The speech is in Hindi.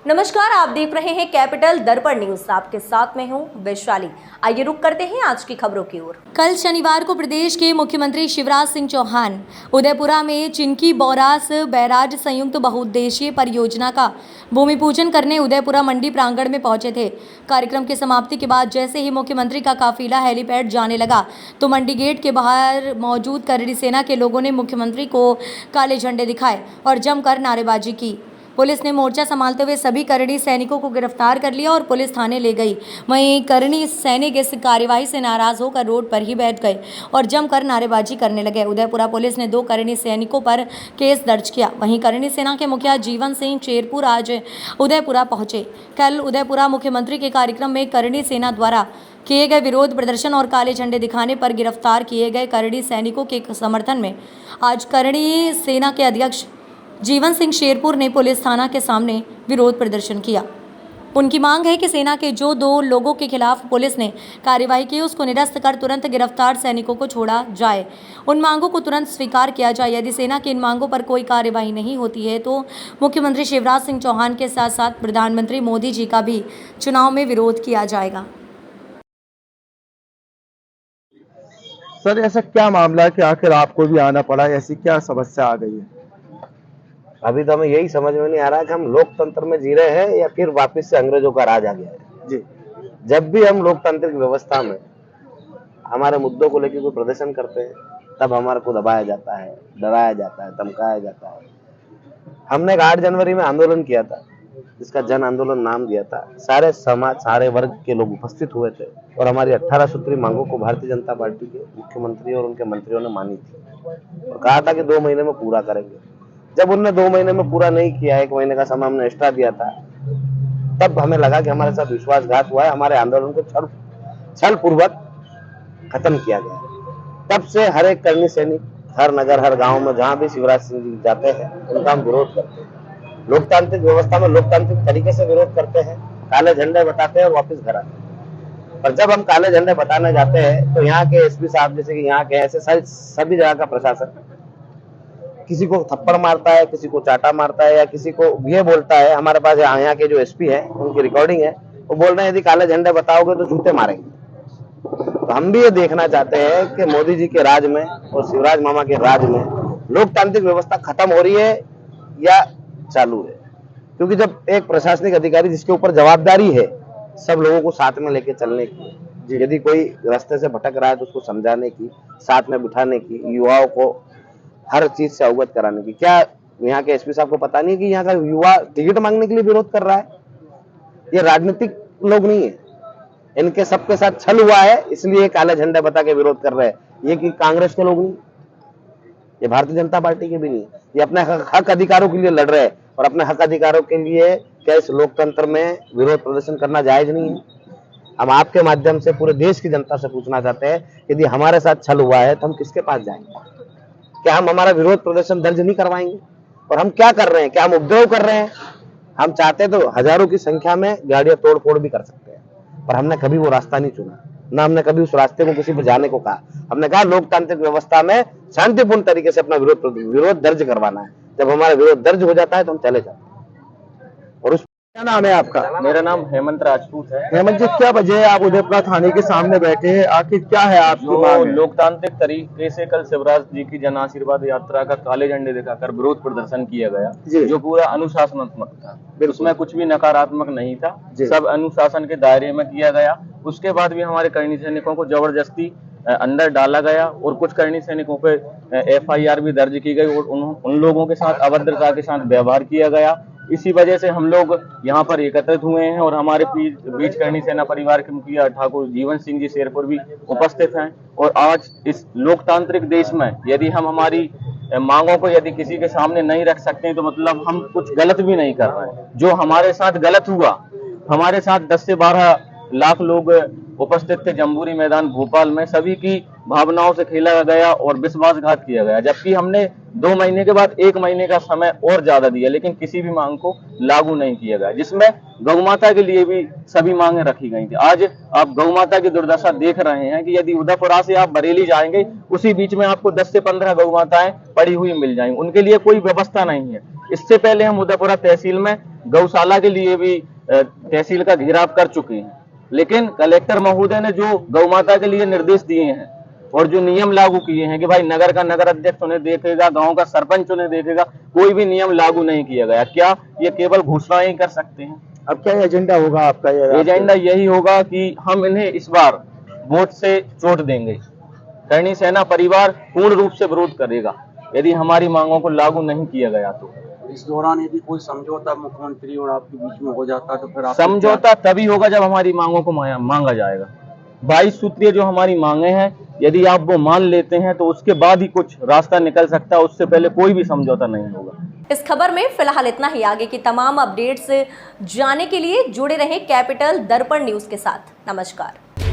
नमस्कार, आप देख रहे हैं कैपिटल दर्पण न्यूज। आपके साथ में हूं वैशाली। आइए रुक करते हैं आज की खबरों की ओर। कल शनिवार को प्रदेश के मुख्यमंत्री शिवराज सिंह चौहान उदयपुरा में चिनकी बौरास बैराज संयुक्त बहुउद्देशीय परियोजना का भूमि पूजन करने उदयपुरा मंडी प्रांगण में पहुंचे थे। कार्यक्रम की समाप्ति के बाद जैसे ही मुख्यमंत्री का काफिला हेलीपैड जाने लगा तो मंडी गेट के बाहर मौजूद करणी सेना के लोगों ने मुख्यमंत्री को काले झंडे दिखाए और जमकर नारेबाजी की। पुलिस ने मोर्चा संभालते हुए सभी करणी सैनिकों को गिरफ्तार कर लिया और पुलिस थाने ले गई। वहीं करणी सैनिक इस कार्यवाही से नाराज होकर रोड पर ही बैठ गए और जमकर नारेबाजी करने लगे। उदयपुरा पुलिस ने 2 करणी सैनिकों पर केस दर्ज किया। वहीं करणी सेना के मुखिया जीवन सिंह शेरपुर आज उदयपुरा पहुंचे। कल उदयपुरा मुख्यमंत्री के कार्यक्रम में करणी सेना द्वारा किए गए विरोध प्रदर्शन और काले झंडे दिखाने पर गिरफ्तार किए गए करणी सैनिकों के समर्थन में आज करणी सेना के अध्यक्ष जीवन सिंह शेरपुर ने पुलिस थाना के सामने विरोध प्रदर्शन किया। उनकी मांग है कि सेना के जो 2 लोगों के खिलाफ पुलिस ने कार्रवाई की उसको निरस्त कर तुरंत गिरफ्तार सैनिकों को छोड़ा जाए। उन मांगों को तुरंत स्वीकार किया जाए। यदि सेना की इन मांगों पर कोई कार्रवाई नहीं होती है तो मुख्यमंत्री शिवराज सिंह चौहान के साथ साथ प्रधानमंत्री मोदी जी का भी चुनाव में विरोध किया जाएगा। सर, ऐसा क्या मामला है कि आखिर आपको भी आना पड़ा? ऐसी क्या समस्या आ गई है? अभी तो हमें यही समझ में नहीं आ रहा है कि हम लोकतंत्र में जी रहे हैं या फिर वापस से अंग्रेजों का राज आ गया है। जी, जब भी हम लोकतांत्रिक व्यवस्था में हमारे मुद्दों को लेकर कोई प्रदर्शन करते हैं तब हमारे को दबाया जाता है, डराया जाता है, धमकाया जाता है। हमने 8 जनवरी में आंदोलन किया था जिसका जन आंदोलन नाम दिया था। सारे समाज, सारे वर्ग के लोग उपस्थित हुए थे और हमारी 18 सूत्री मांगों को भारतीय जनता पार्टी के मुख्यमंत्री और उनके मंत्रियों ने मानी थी और कहा था कि 2 महीने में पूरा करेंगे। जब उनने 2 महीने में पूरा नहीं किया, 1 महीने का समय हमने एक्स्ट्रा दिया था, तब हमें लगा कि हमारे साथ विश्वासघात हुआ है। हमारे आंदोलन को छल पूर्वक खत्म किया गया। तब से हर एक करणी सैनिक, हर नगर, हर गांव में जहां भी शिवराज सिंह जी जाते हैं उनका हम विरोध करते हैं। लोकतांत्रिक व्यवस्था में लोकतांत्रिक तरीके से विरोध करते हैं, काले झंडे बताते हैं और वापस घर आते हैं। पर जब हम काले झंडे बताने जाते हैं तो यहाँ के एसपी साहब, जैसे कि यहाँ के ऐसे सभी जगह का प्रशासन किसी को थप्पड़ मारता है, किसी को चाटा मारता है या किसी को ये बोलता है। हमारे पास यहाँ के जो एसपी है उनकी रिकॉर्डिंग है, वो बोल रहे हैं यदि काले झंडे बताओगे तो जूते मारेंगे। तो हम भी ये देखना चाहते हैं कि मोदी जी के राज में और शिवराज मामा के राज में लोकतांत्रिक व्यवस्था खत्म हो रही है या चालू है। क्योंकि जब एक प्रशासनिक अधिकारी जिसके ऊपर जवाबदारी है सब लोगों को साथ में लेके चलने की, यदि कोई रास्ते से भटक रहा है तो उसको समझाने की, साथ में बिठाने की, युवाओं को हर चीज से अवगत कराने की, क्या यहाँ के एसपी साहब को पता नहीं है कि यहाँ का युवा टिकट मांगने के लिए विरोध कर रहा है? ये राजनीतिक लोग नहीं है, इनके सबके साथ छल हुआ है, इसलिए काले झंडे बता के विरोध कर रहे हैं। ये कि कांग्रेस के लोग नहीं, ये भारतीय जनता पार्टी के भी नहीं, ये अपने हक अधिकारों के लिए लड़ रहे हैं और अपने हक अधिकारों के लिए क्या इस लोकतंत्र में विरोध प्रदर्शन करना जायज नहीं है? हम आपके माध्यम से पूरे देश की जनता से पूछना चाहते हैं, यदि हमारे साथ छल हुआ है तो हम किसके पास जाएंगे? क्या हम हमारा विरोध प्रदर्शन दर्ज नहीं करवाएंगे? और हम क्या कर रहे हैं? क्या हम उपद्रव कर रहे हैं? हम चाहते तो हजारों की संख्या में गाड़ियां तोड़ फोड़ भी कर सकते हैं, पर हमने कभी वो रास्ता नहीं चुना, ना हमने कभी उस रास्ते को किसी पर जाने को कहा। हमने कहा लोकतांत्रिक व्यवस्था में शांतिपूर्ण तरीके से अपना विरोध दर्ज करवाना है। जब हमारा विरोध दर्ज हो जाता है तो हम चले जाते हैं। और उस क्या नाम है आपका? मेरा नाम हेमंत राजपूत है। हेमंत जी, क्या वजह है आप उदयपुरा थाने के सामने बैठे हैं? आखिर क्या है आपकी जो मांग है? लोकतांत्रिक तरीके से कल शिवराज जी की जन आशीर्वाद यात्रा का काले झंडे दिखाकर विरोध प्रदर्शन किया गया, जो पूरा अनुशासनात्मक था, उसमें कुछ भी नकारात्मक नहीं था, सब अनुशासन के दायरे में किया गया। उसके बाद भी हमारे करणी सैनिकों को जबरदस्ती अंदर डाला गया और कुछ करणी सैनिकों पे FIR भी दर्ज की गई और उन लोगों के साथ अभद्रता के साथ व्यवहार किया गया। इसी वजह से हम लोग यहाँ पर एकत्रित हुए हैं और हमारे बीच करणी सेना परिवार के मुखिया ठाकुर जीवन सिंह जी शेरपुर भी उपस्थित हैं। और आज इस लोकतांत्रिक देश में यदि हम हमारी मांगों को यदि किसी के सामने नहीं रख सकते हैं तो मतलब हम कुछ गलत भी नहीं कर रहे हैं। जो हमारे साथ गलत हुआ, हमारे साथ 10 से 12 लाख लोग उपस्थित थे जम्बूरी मैदान भोपाल में, सभी की भावनाओं से खेला गया और विश्वासघात किया गया। जबकि हमने 2 महीने के बाद 1 महीने का समय और ज्यादा दिया, लेकिन किसी भी मांग को लागू नहीं किया गया, जिसमें गौ माता के लिए भी सभी मांगे रखी गई थी। आज आप गौ माता की दुर्दशा देख रहे हैं कि यदि उदयपुरा से आप बरेली जाएंगे, उसी बीच में आपको 10 से 15 गौ माताएं पड़ी हुई मिल जाएंगी, उनके लिए कोई व्यवस्था नहीं है। इससे पहले हम उदयपुरा तहसील में गौशाला के लिए भी तहसील का घेराव कर चुके हैं, लेकिन कलेक्टर महोदय ने जो गौ माता के लिए निर्देश दिए हैं और जो नियम लागू किए हैं कि भाई नगर का नगर अध्यक्ष उन्हें देखेगा, गांव का सरपंच उन्हें देखेगा, कोई भी नियम लागू नहीं किया गया। क्या ये केवल घोषणाएं ही कर सकते हैं? अब क्या एजेंडा होगा आपका? एजेंडा यही होगा कि हम इन्हें इस बार वोट से चोट देंगे। करणी सेना परिवार पूर्ण रूप से विरोध करेगा यदि हमारी मांगों को लागू नहीं किया गया तो। इस दौरान यदि कोई समझौता मुख्यमंत्री और आपके बीच में हो जाता तो फिर समझौता तभी होगा जब हमारी मांगों को मांगा जाएगा। 22 सूत्रीय जो हमारी मांगे हैं, यदि आप वो मान लेते हैं तो उसके बाद ही कुछ रास्ता निकल सकता है, उससे पहले कोई भी समझौता नहीं होगा। इस खबर में फिलहाल इतना ही। आगे की तमाम अपडेट्स जानने के लिए जुड़े रहें कैपिटल दर्पण न्यूज के साथ। नमस्कार।